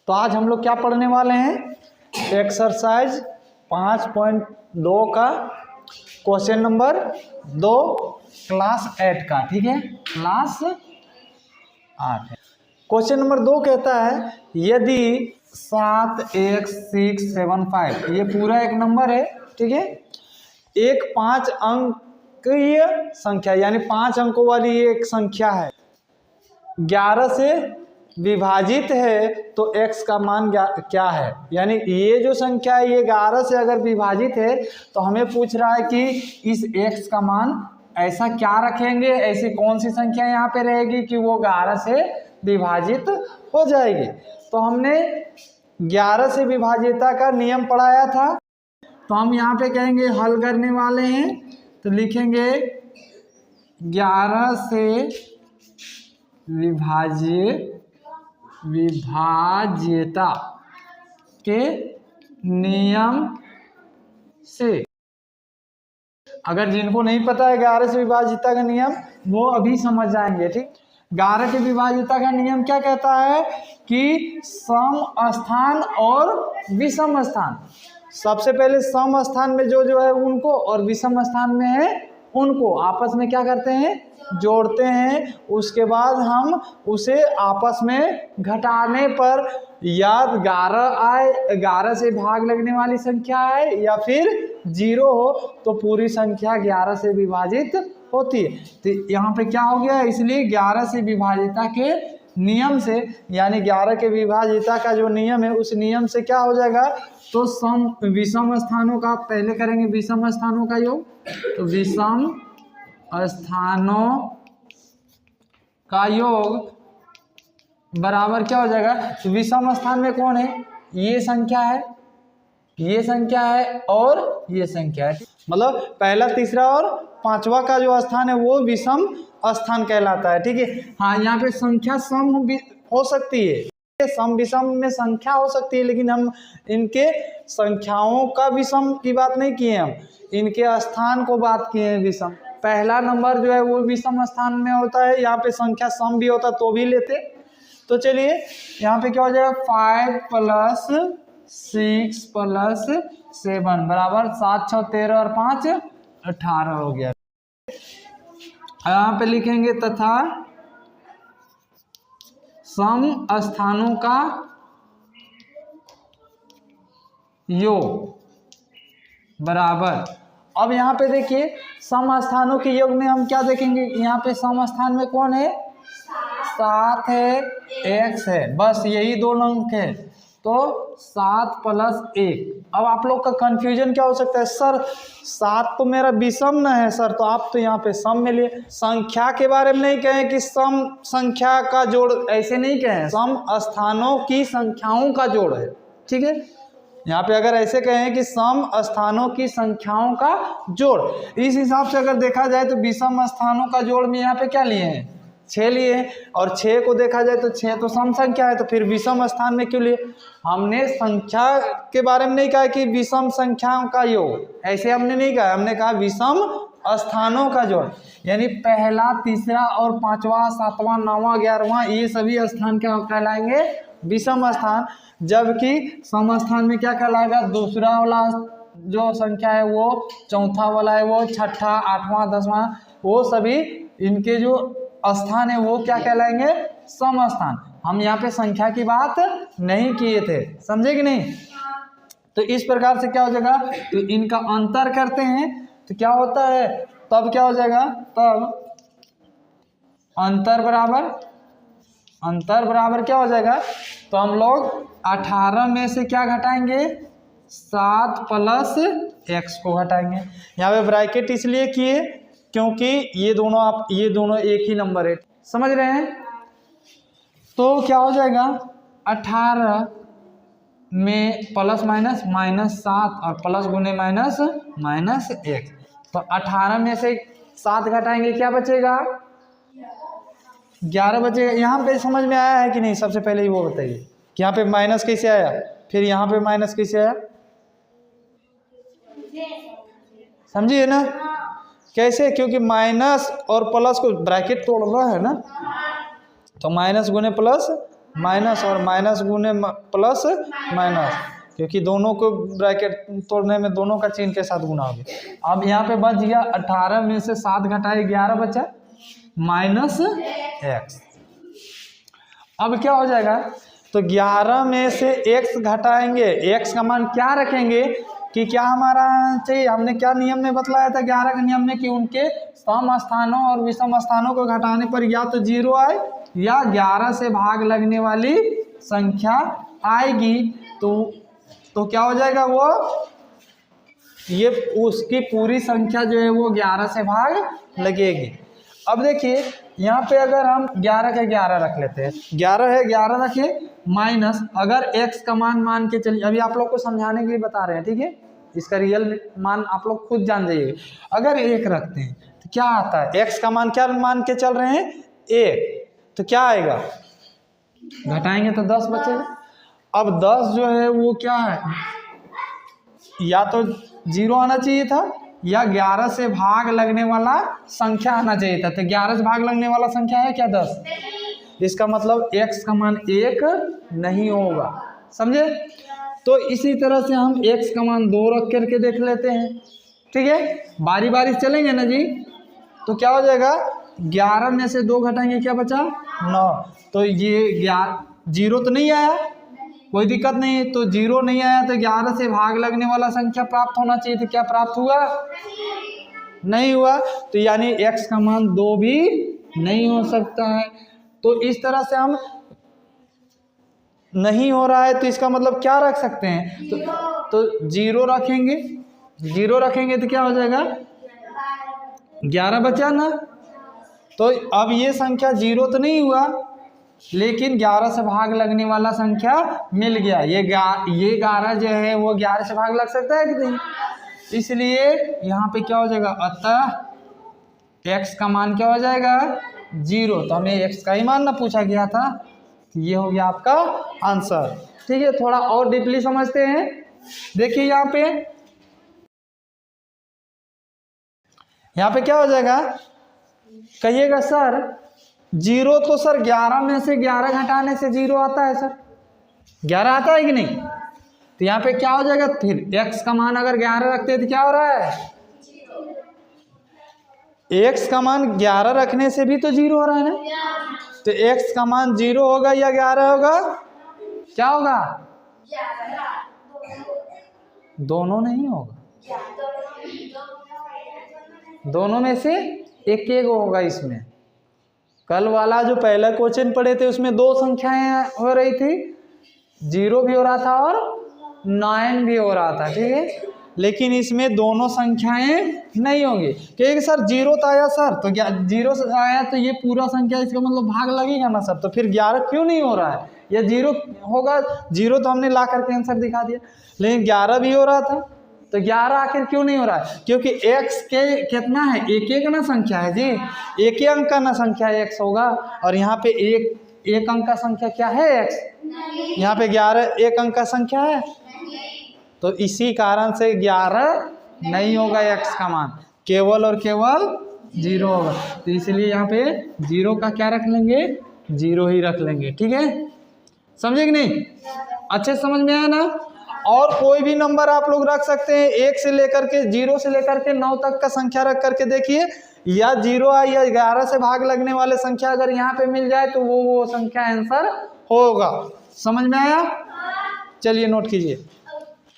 तो आज हम लोग क्या पढ़ने वाले हैं, एक्सरसाइज 5.2 का क्वेश्चन नंबर 2 क्लास 8 का। ठीक है, क्लास 8 है। क्वेश्चन नंबर 2 कहता है यदि 7x675 ये पूरा एक नंबर है, ठीक है, एक 5 अंकीय संख्या यानी 5 अंकों वाली एक संख्या है, 11 से विभाजित है तो x का मान क्या है। यानी ये जो संख्या है ये 11 से अगर विभाजित है तो हमें पूछ रहा है कि इस x का मान ऐसा क्या रखेंगे, ऐसी कौन सी संख्या यहाँ पे रहेगी कि वो 11 से विभाजित हो जाएगी। तो हमने 11 से विभाजिता का नियम पढ़ाया था, तो हम यहाँ पे कहेंगे हल करने वाले हैं तो लिखेंगे 11 से विभाज्यता के नियम से। अगर जिनको नहीं पता है 11 से विभाज्यता का नियम वो अभी समझ जाएंगे। ठीक, 11 के विभाज्यता का नियम क्या कहता है कि सम स्थान और विषम स्थान, सबसे पहले सम स्थान में जो है उनको और विषम स्थान में है उनको आपस में क्या करते हैं, जोड़ते हैं। उसके बाद हम उसे आपस में घटाने पर या 11 आए, 11 से भाग लगने वाली संख्या है या फिर 0 हो तो पूरी संख्या 11 से विभाजित होती है। तो यहाँ पे क्या हो गया, इसलिए 11 से विभाजिता के नियम से यानी 11 के विभाजिता का जो नियम है उस नियम से क्या हो जाएगा, तो सम विषम स्थानों का पहले करेंगे, विषम स्थानों का योग, तो विषम स्थानों का योग बराबर क्या हो जाएगा, तो विषम स्थान में कौन है, ये संख्या है, ये संख्या है और ये संख्या है। मतलब पहला, तीसरा और पांचवा का जो स्थान है वो विषम स्थान कहलाता है। ठीक है, हाँ यहाँ पे संख्या सम हो सकती है, सम विषम में संख्या हो सकती है, लेकिन हम इनके संख्याओं का विषम की बात नहीं किए, हम इनके स्थान को बात किए हैं विषम। पहला नंबर जो है वो विषम स्थान में होता है, यहाँ पे संख्या सम भी होता तो भी लेते। तो चलिए यहाँ पे क्या हो जाएगा, 5 + 6 + 7 बराबर 7 6 13 और 5 18 हो गया। यहाँ पे लिखेंगे तथा सम स्थानों का योग बराबर, अब यहाँ पे देखिए सम स्थानों के योग में हम क्या देखेंगे, यहाँ पे सम स्थान में कौन है, 7 है, x है, बस यही दो अंक है, तो 7 + 1। अब आप लोग का कंफ्यूजन क्या हो सकता है, सर 7 तो मेरा विषम न है सर, तो आप तो यहाँ पे सम में लिए। संख्या के बारे में नहीं कहें कि सम संख्या का जोड़, ऐसे नहीं कहें, सम स्थानों की संख्याओं का जोड़ है। ठीक है, यहाँ पे अगर ऐसे कहें कि सम स्थानों की संख्याओं का जोड़, इस हिसाब से अगर देखा जाए तो विषम स्थानों का जोड़ में यहाँ पे क्या लिए हैं, 6 लिए हैं, और 6 को देखा जाए तो 6 तो सम संख्या है, तो फिर विषम स्थान में क्यों लिए। हमने संख्या के बारे में नहीं कहा कि विषम संख्याओं का योग, ऐसे हमने नहीं कहा, हमने कहा विषम स्थानों का जोड़, यानी पहला, तीसरा और पांचवा, सातवां, 9वां, 11वां ये सभी स्थान क्या कहलाएंगे, विषम स्थान। जबकि सम स्थान में क्या कहलाएगा, दूसरा वाला जो संख्या है वो, चौथा वाला है वो, छठा, 8वां, 10वां, वो सभी इनके जो स्थान है वो क्या कहलाएंगे, सम स्थान। हम यहाँ पे संख्या की बात नहीं किए थे, समझे कि नहीं। तो इस प्रकार से क्या हो जाएगा, तो इनका अंतर करते हैं तो क्या होता है, तब क्या हो जाएगा, तब अंतर बराबर क्या हो जाएगा, तो हम लोग 18 में से क्या घटाएंगे, 7 + x को घटाएंगे। यहाँ पे ब्रैकेट इसलिए किए क्योंकि ये दोनों एक ही नंबर है, समझ रहे हैं। तो क्या हो जाएगा, 18 में प्लस माइनस -7 और प्लस गुने माइनस 1, तो 18 में से 7 घटाएंगे क्या बचेगा, 11 बचेगा। यहाँ पे समझ में आया है कि नहीं, सबसे पहले ही वो बताइए कि यहाँ पे माइनस कैसे आया, फिर यहाँ पे माइनस कैसे आया, समझिए ना कैसे, क्योंकि माइनस और प्लस को ब्रैकेट तोड़ना है ना, तो माइनस गुने प्लस माइनस, और माइनस गुने प्लस माइनस, क्योंकि दोनों को ब्रैकेट तोड़ने में दोनों का चिन्ह के साथ गुना हो गया। अब यहाँ पे बच गया 18 में से 7 घटाए 11 बचा माइनस एक्स। अब क्या हो जाएगा, तो 11 में से x घटाएंगे, x का मान क्या रखेंगे कि क्या हमारा चाहिए, हमने क्या नियम में बतलाया था 11 के नियम में कि उनके सम स्थानों और विषम स्थानों को घटाने पर या तो 0 आए या 11 से भाग लगने वाली संख्या आएगी। तो क्या हो जाएगा, वो ये उसकी पूरी संख्या जो है वो 11 से भाग लगेगी। अब देखिए यहाँ पे अगर हम 11 का 11 रख लेते हैं, 11 है 11 रखिए माइनस, अगर x का मान के चलिए, अभी आप लोग को समझाने के लिए बता रहे हैं, ठीक है, इसका रियल मान आप लोग खुद जान जाइए। अगर 1 रखते हैं तो क्या आता है, x का मान क्या मान के चल रहे हैं 1, तो क्या आएगा, घटाएंगे तो 10 बचेगा। अब 10 जो है वो क्या है, या तो 0 आना चाहिए था या 11 से भाग लगने वाला संख्या आना चाहिए था। तो 11 से भाग लगने वाला संख्या है क्या 10, इसका मतलब x का मान 1 नहीं होगा, समझे। तो इसी तरह से हम x का मान 2 रख करके देख लेते हैं, ठीक है, बारी बारी चलेंगे ना जी। तो क्या हो जाएगा, 11 में से 2 घटाएंगे क्या बचा 9, तो ये 0 तो नहीं आया, कोई दिक्कत नहीं है, तो 0 नहीं आया तो 11 से भाग लगने वाला संख्या प्राप्त होना चाहिए, तो क्या प्राप्त हुआ, नहीं हुआ, तो यानी x का मान 2 भी नहीं हो सकता है। तो इस तरह से हम नहीं हो रहा है तो इसका मतलब क्या रख सकते हैं, तो 0 रखेंगे, 0 रखेंगे तो क्या हो जाएगा 11 बचा ना। तो अब ये संख्या 0 तो नहीं हुआ, लेकिन 11 से भाग लगने वाला संख्या मिल गया। ये 11 जो है वो 11 से भाग लग सकता है कि नहीं, इसलिए यहाँ पे क्या हो जाएगा, अतः x का मान क्या हो जाएगा 0। तो हमें x का ही मान ना पूछा गया था, ये हो गया आपका आंसर, ठीक है। थोड़ा और डीपली समझते हैं, देखिए यहाँ पे क्या हो जाएगा, कहिएगा सर 0 तो सर 11 में से 11 घटाने से 0 आता है सर, 11 आता है कि नहीं। तो यहाँ पे क्या हो जाएगा, फिर x का मान अगर 11 रखते हैं तो क्या हो रहा है, x का मान 11 रखने से भी तो 0 हो रहा है ना। तो x का मान 0 होगा या 11 होगा, क्या होगा, दोनों नहीं होगा, दोनों में से एक होगा। इसमें कल वाला जो पहला क्वेश्चन पढ़े थे उसमें 2 संख्याएं हो रही थी, 0 भी हो रहा था और 9 भी हो रहा था, ठीक है, लेकिन इसमें दोनों संख्याएं नहीं होंगी, क्योंकि सर 0 तो आया सर, तो 0 से आया तो ये पूरा संख्या, इसका मतलब भाग लगेगा ना सर, तो फिर 11 क्यों नहीं हो रहा है, या 0 होगा, 0 तो हमने ला करके आंसर दिखा दिया, लेकिन 11 भी हो रहा था, तो 11 आखिर क्यों नहीं हो रहा है, क्योंकि x के कितना है, एक ना संख्या है जी, एक अंक का ना संख्या x होगा, और यहाँ पे एक अंक का संख्या क्या है x, यहाँ पे 11 एक अंक का संख्या है, तो इसी कारण से 11 नहीं होगा x का मान, केवल और केवल 0 होगा। तो इसलिए यहाँ पे 0 का क्या रख लेंगे, 0 ही रख लेंगे, ठीक है, समझे कि नहीं, अच्छे समझ में आया ना। और कोई भी नंबर आप लोग रख सकते हैं, 1 से लेकर के 0 से लेकर के 9 तक का संख्या रख करके देखिए, या 0 आए या 11 से भाग लगने वाले संख्या अगर यहाँ पे मिल जाए तो वो संख्या आंसर होगा, समझ में आया, चलिए नोट कीजिए।